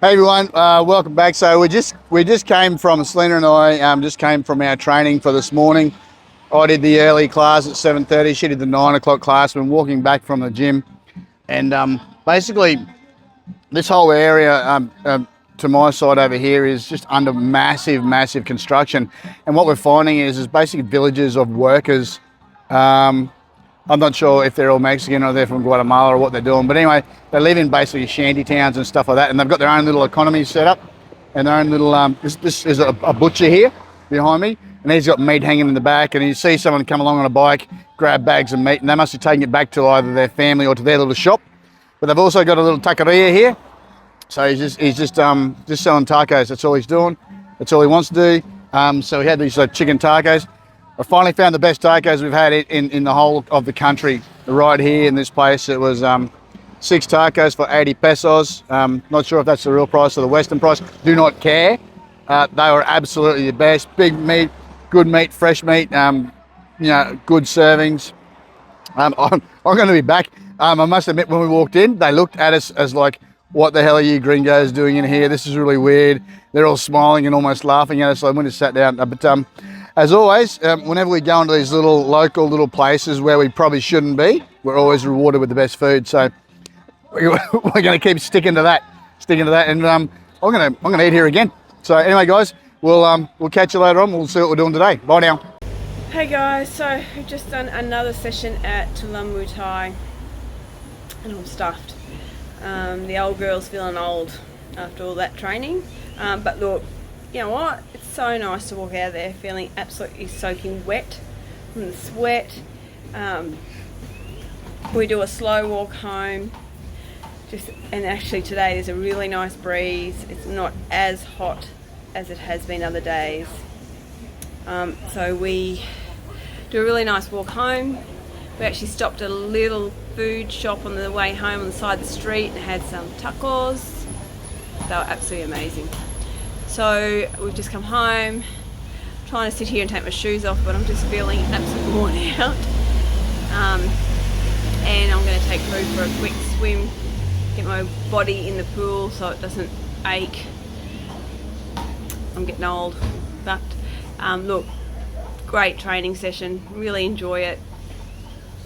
Hey everyone, welcome back. So we just came from Selena and I just came from our training for this morning. I did the early class at 7:30. She did the 9 o'clock class. We're walking back from the gym, and basically this whole area to my side over here is just under massive construction. And what we're finding is basically villages of workers. I'm not sure if they're all Mexican or they're from Guatemala or what they're doing, but anyway, they live in basically shanty towns and stuff like that, and they've got their own little economy set up and their own little. This is a butcher here behind me, and he's got meat hanging in the back, and you see someone come along on a bike, grab bags of meat, and they must be taking it back to either their family or to their little shop. But they've also got a little taqueria here, so he's just selling tacos. That's all he's doing. That's all he wants to do. So we had these chicken tacos. I finally found the best tacos we've had in the whole of the country. Right here in this place, it was 6 tacos for 80 pesos. Not sure if that's the real price or the Western price. Do not care. They were absolutely the best. Big meat, good meat, fresh meat. Good servings. I'm going to be back. I must admit, when we walked in, they looked at us as like, "What the hell are you gringos doing in here? This is really weird." They're all smiling and almost laughing at us. So I went and sat down. But as always, whenever we go into these local places where we probably shouldn't be, we're always rewarded with the best food. So we're going to keep sticking to that, and I'm going to eat here again. So anyway, guys, we'll catch you later on. We'll see what we're doing today. Bye now. Hey guys, so we've just done another session at Tulum Muay Thai, and I'm stuffed. The old girl's feeling old after all that training, but look, you know what? It's so nice to walk out of there feeling absolutely soaking wet from the sweat. We do a slow walk home. And actually today there's a really nice breeze. It's not as hot as it has been other days. So we do a really nice walk home. We actually stopped at a little food shop on the way home on the side of the street and had some tacos. They were absolutely amazing. So we've just come home, trying to sit here and take my shoes off, but I'm just feeling absolutely worn out. And I'm going to take Crue for a quick swim, get my body in the pool so it doesn't ache. I'm getting old, but look, great training session, really enjoy it.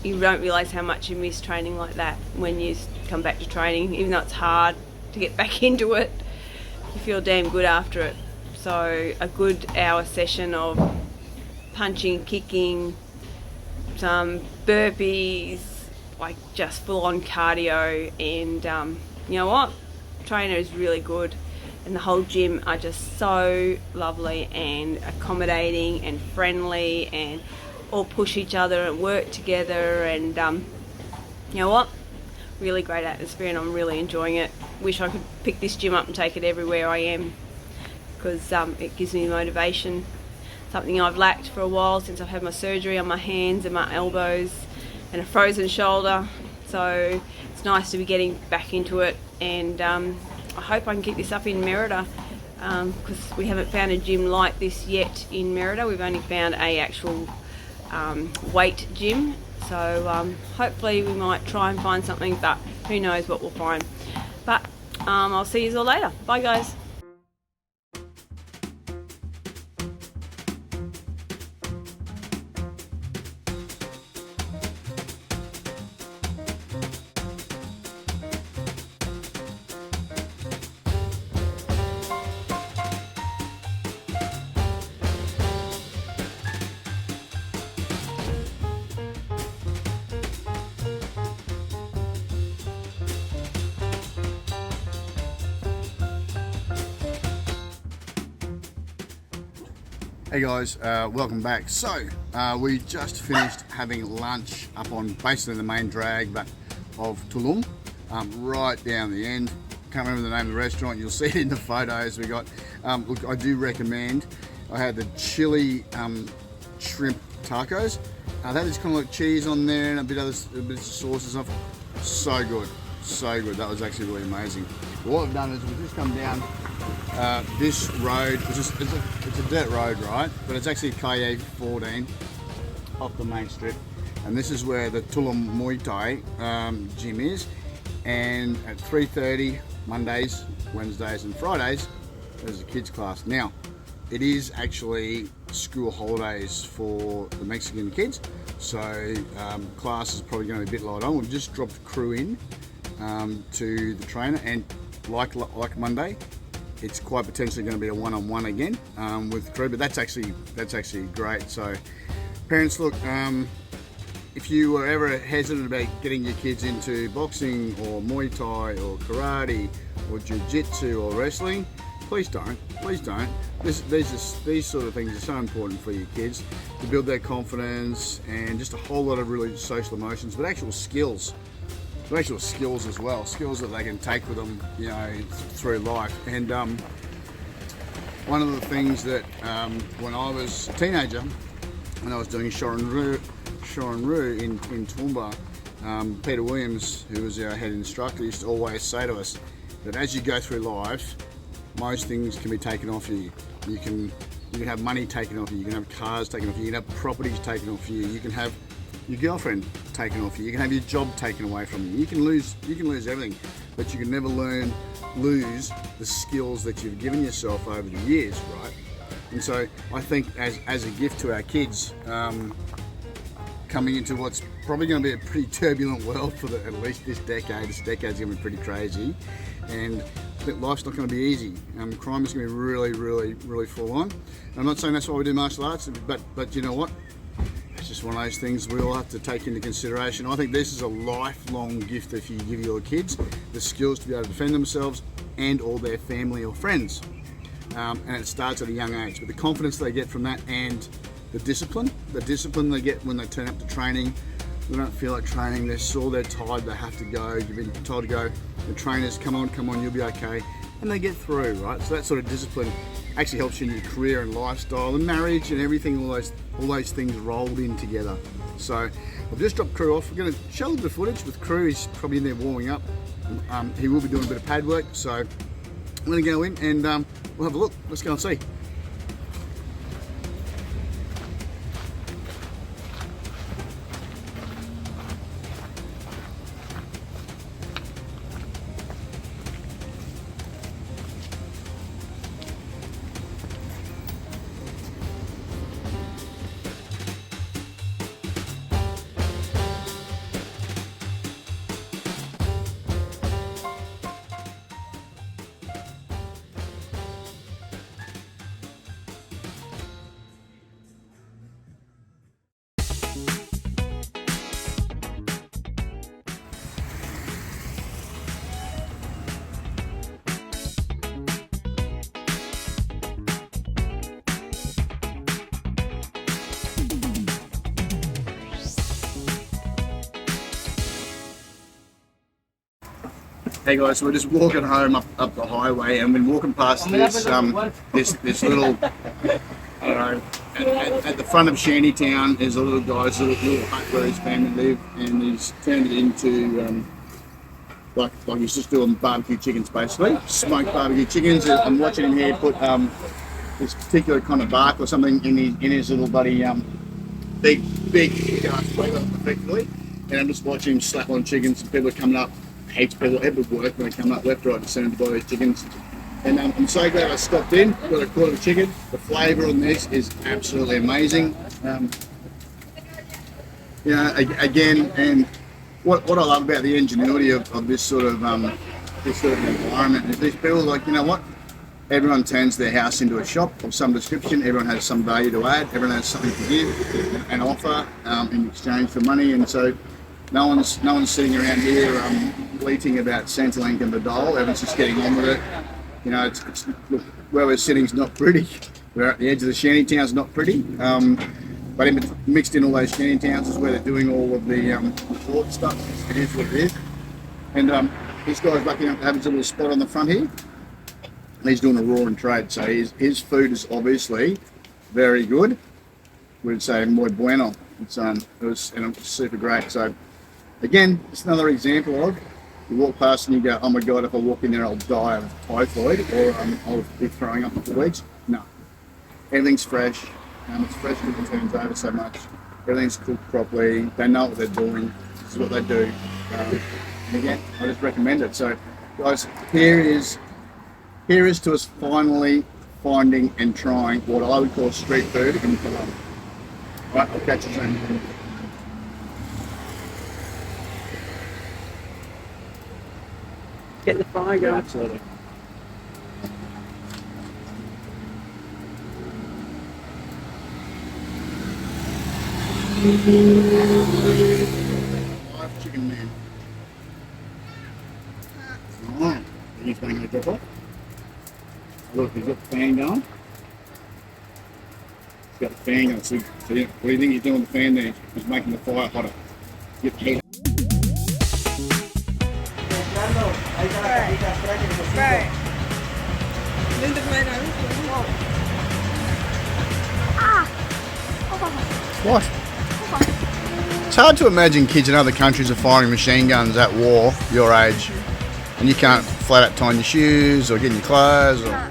You don't realise how much you miss training like that when you come back to training, even though it's hard to get back into it. You feel damn good after it. So a good hour session of punching, kicking, some burpees, like just full on cardio, and you know what? Trainer is really good, and the whole gym are just so lovely and accommodating and friendly, and all push each other and work together, and you know what? Really great atmosphere, and I'm really enjoying it. Wish I could pick this gym up and take it everywhere I am, because it gives me motivation. Something I've lacked for a while since I've had my surgery on my hands and my elbows and a frozen shoulder. So it's nice to be getting back into it, and I hope I can keep this up in Merida, because we haven't found a gym like this yet in Merida. We've only found a actual weight gym. So hopefully we might try and find something, but who knows what we'll find. But I'll see you all later. Bye guys. Hey guys, welcome back. So we just finished having lunch up on basically the main drag but of Tulum, right down the end. Can't remember the name of the restaurant. You'll see it in the photos we got. Look, I do recommend. I had the chili shrimp tacos. They had this kind of like cheese on there and a bit of sauce and stuff. So good, so good. That was actually really amazing. What we've done is we've just come down this road, which is it's a dirt road, right? But it's actually Calle 14 off the main strip, and this is where the Tulum Muay Thai gym is. and at 3:30 Mondays, Wednesdays and Fridays there's a kids class. Now it is actually school holidays for the Mexican kids, so class is probably going to be a bit light on. We've just dropped Crue in to the trainer, and like Monday, it's quite potentially going to be a one-on-one again with Crue, but that's actually great. So parents, look, if you were ever hesitant about getting your kids into boxing or Muay Thai or karate or jiu-jitsu or wrestling, please don't. These sort of things are so important for your kids to build their confidence and just a whole lot of really social emotions, but actual skills as well, skills that they can take with them, you know, through life. And one of the things that when I was a teenager, when I was doing Shorin-Ryu in Toowoomba, Peter Williams, who was our head instructor, used to always say to us that as you go through life, most things can be taken off you. You can have money taken off you, you can have cars taken off you, you can have properties taken off you, you can have your girlfriend taken off you, you can have your job taken away from you. You can lose everything, but you can never lose the skills that you've given yourself over the years, right? And so I think as a gift to our kids, coming into what's probably going to be a pretty turbulent world for at least this decade. This decade's going to be pretty crazy, and life's not going to be easy. Crime is going to be really full on. I'm not saying that's why we do martial arts, but you know what? It's just one of those things we all have to take into consideration. I think this is a lifelong gift if you give your kids the skills to be able to defend themselves and all their family or friends. And it starts at a young age, but the confidence they get from that and the discipline they get when they turn up to training, they don't feel like training, they're sore, they're tired, they have to go, you've been told to go, the trainers, come on, you'll be okay, and they get through, right? So that sort of discipline actually helps you in your career and lifestyle and marriage and everything, all those things rolled in together. So I've just dropped Crue off. We're going to show a little bit of footage with Crue. He's probably in there warming up. He will be doing a bit of pad work, so I'm going to go in and we'll have a look. Let's go and see. Hey guys, so we're just walking home up the highway, and we're walking past this this little, I don't know, at the front of Shantytown there's a little guy's little hut where his family live, and he's turned it into like he's just doing barbecue chickens basically, smoked barbecue chickens. I'm watching him here put this particular kind of bark or something in his little bloody big spoiler effectively, and I'm just watching him slap on chickens, and people are coming up. Heaps of people work when they come up left, right and centre to buy these chickens. And I'm so glad I stopped in, got a quarter of chicken. The flavour on this is absolutely amazing. You know, again, and what I love about the ingenuity of this sort of environment is these people like, you know what? Everyone turns their house into a shop of some description. Everyone has some value to add. Everyone has something to give and offer in exchange for money. And so no one's sitting around here bleating about Centrelink and the dole. Everyone's just getting on with it. You know, look, where we're sitting is not pretty. We're at the edge of the shantytown, it's not pretty. But mixed in all those shantytowns is where they're doing all of the port stuff. It is what it is. And this guy's lucky enough to have his little spot on the front here. He's doing a raw and trade, so his food is obviously very good. We'd say muy bueno. It was super great. So again, it's another example of you walk past and you go, oh my god, if I walk in there I'll die of typhoid or I'll be throwing up for weeks. No, everything's fresh. It's fresh because it turns over so much. Everything's cooked properly. They know what they're doing. This is what they do. Again, I just recommend it. So, guys, here is to us finally finding and trying what I would call street food in Tulum. Right, I'll catch you soon. Get the fire Yeah, going. absolutely. Live chicken man. Alright, he's going to drop off. Look, he's got the fan going. He's got the fan going. So what do you think he's doing with the fan there? He's making the fire hotter. Get the heat. Right. What? It's hard to imagine kids in other countries are firing machine guns at war, your age, and you can't flat out tying your shoes or getting your clothes. Or...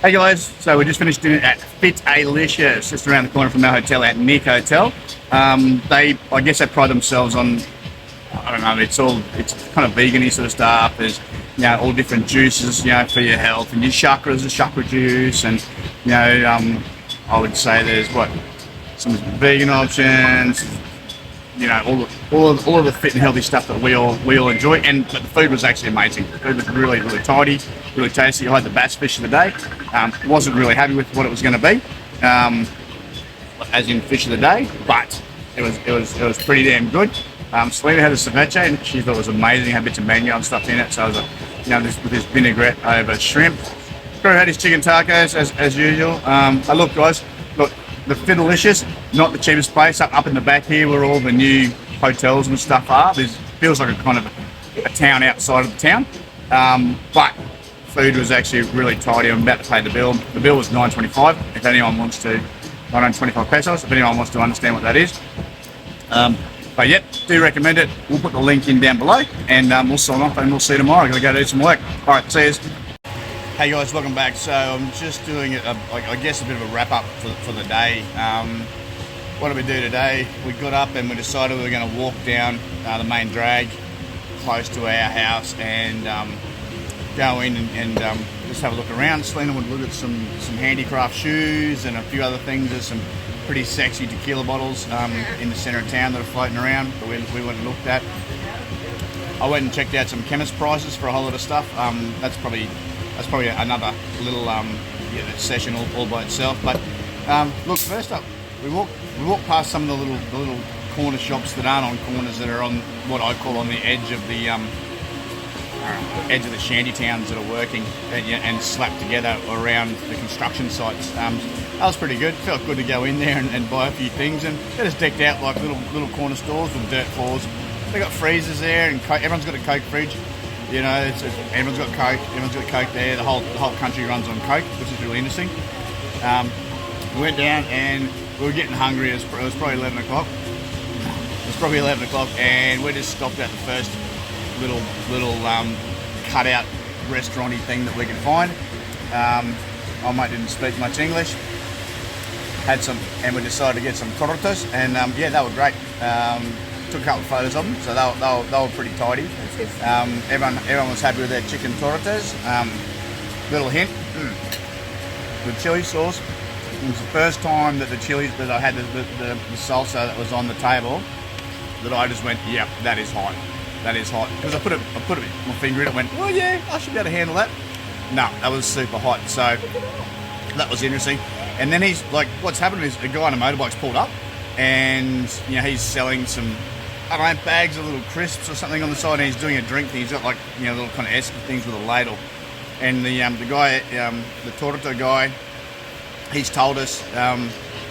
Hey guys, so we just finished dinner at Fit-A-licious, just around the corner from our hotel at Nick Hotel. I guess they pride themselves on, I don't know, it's kind of vegan-y sort of stuff. There's, all different juices, for your health, and your chakras, the chakra juice, and, I would say there's some vegan options, all of the fit and healthy stuff that we all enjoy. But the food was actually amazing. The food was really, really tidy, really tasty. I had the bass fish of the day. Wasn't really happy with what it was going to be, as in fish of the day, but it was pretty damn good. Selena had a ceviche and she thought it was amazing. Had bits of mango and stuff in it. So it was with this vinaigrette over shrimp. Crue had his chicken tacos as usual. Look, guys, the Fit-A-Licious, not the cheapest place. Up in the back here where all the new hotels and stuff are. Feels like a kind of a town outside of the town. But food was actually really tidy. I'm about to pay the bill. The bill was $9.25. If anyone wants to, 925 pesos. If anyone wants to understand what that is. But yep, do recommend it. We'll put the link in down below, and we'll sign off and we'll see you tomorrow. I'm gonna go do some work. All right, see you. Hey guys, welcome back. So I'm just doing a bit of a wrap up for the day. What did we do today? We got up and we decided we were going to walk down the main drag close to our house and go in and just have a look around. Selena would look at some handicraft shoes and a few other things. There's some pretty sexy tequila bottles in the centre of town that are floating around that we went and looked at. I went and checked out some chemist prices for a whole lot of stuff. That's probably another little session all by itself. But look, first up, we walked past some of the little corner shops that aren't on corners, that are on what I call on the edge of the shanty towns that are working and slapped together around the construction sites. That was pretty good. Felt good to go in there and buy a few things, and they're just decked out like little corner stores with dirt floors. They got freezers there, and everyone's got a Coke fridge. Everyone's got Coke. Everyone's got Coke there. The whole country runs on Coke, which is really interesting. We went down and we were getting hungry. It was probably 11 o'clock. And we just stopped at the first little cutout restauranty thing that we could find. My mate didn't speak much English. And we decided to get some tortas, and they were great. Took a couple of photos of them, so they were pretty tidy. Everyone was happy with their chicken tortas. Little hint, the chili sauce. It was the first time that that I had the salsa that was on the table that I just went, yeah, that is hot. That is hot. Because I put my finger in it, went, well, yeah, I should be able to handle that. No, that was super hot. So that was interesting. And then he's like, what's happened is a guy on a motorbike's pulled up, and he's selling some, I don't know, bags of little crisps or something on the side, and he's doing a drink thing. He's got like little kind of esky things with a ladle. And the guy, the torta guy, he's told us,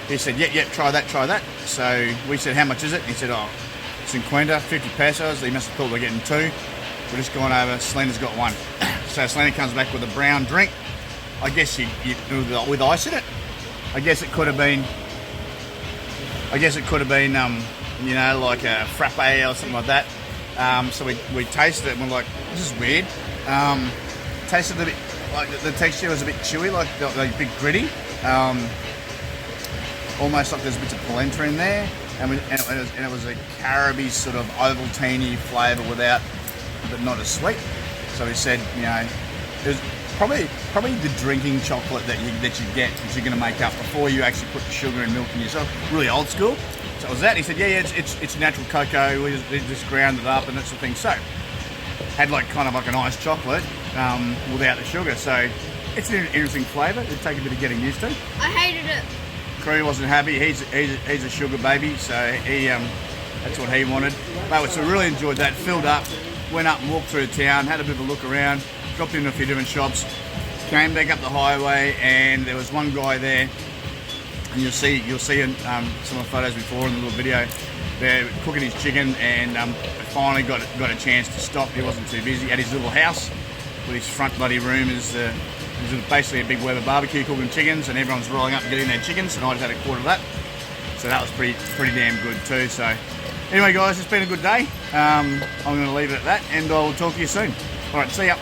he said, yep, try that. So we said, how much is it? And he said, 50 pesos. He must have thought we're getting two. We're just going over. Selena's got one. So Selena comes back with a brown drink. I guess with ice in it. I guess it could have been, like a frappe or something like that. So we tasted it and we're like, this is weird. Tasted a bit like the texture was a bit chewy, like a bit gritty. Almost like there's bits of polenta in there, and it was a Caribbee sort of Ovaltine flavour but not as sweet. So he said, you know, it was probably the drinking chocolate that you get, which you're going to make up before you actually put the sugar and milk in yourself. Really old school. So it was that. He said, yeah, it's natural cocoa. We just ground it up and that sort of thing. So had like kind of like an iced chocolate without the sugar. So it's an interesting flavour. It'd take a bit of getting used to. I hated it. Crue wasn't happy. He's a sugar baby, so he that's what he wanted. But so really enjoyed that. Filled up, went up and walked through town, had a bit of a look around, dropped into a few different shops, came back up the highway, and there was one guy there, and you'll see in some of the photos before in the little video. They're cooking his chicken, and finally got a chance to stop. He wasn't too busy at his little house, with his front bloody room is. There's basically a big Weber barbecue cooking chickens, and everyone's rolling up and getting their chickens, and I just had a quarter of that. So that was pretty damn good too. So anyway, guys, it's been a good day. I'm going to leave it at that, and I'll talk to you soon. All right, see ya.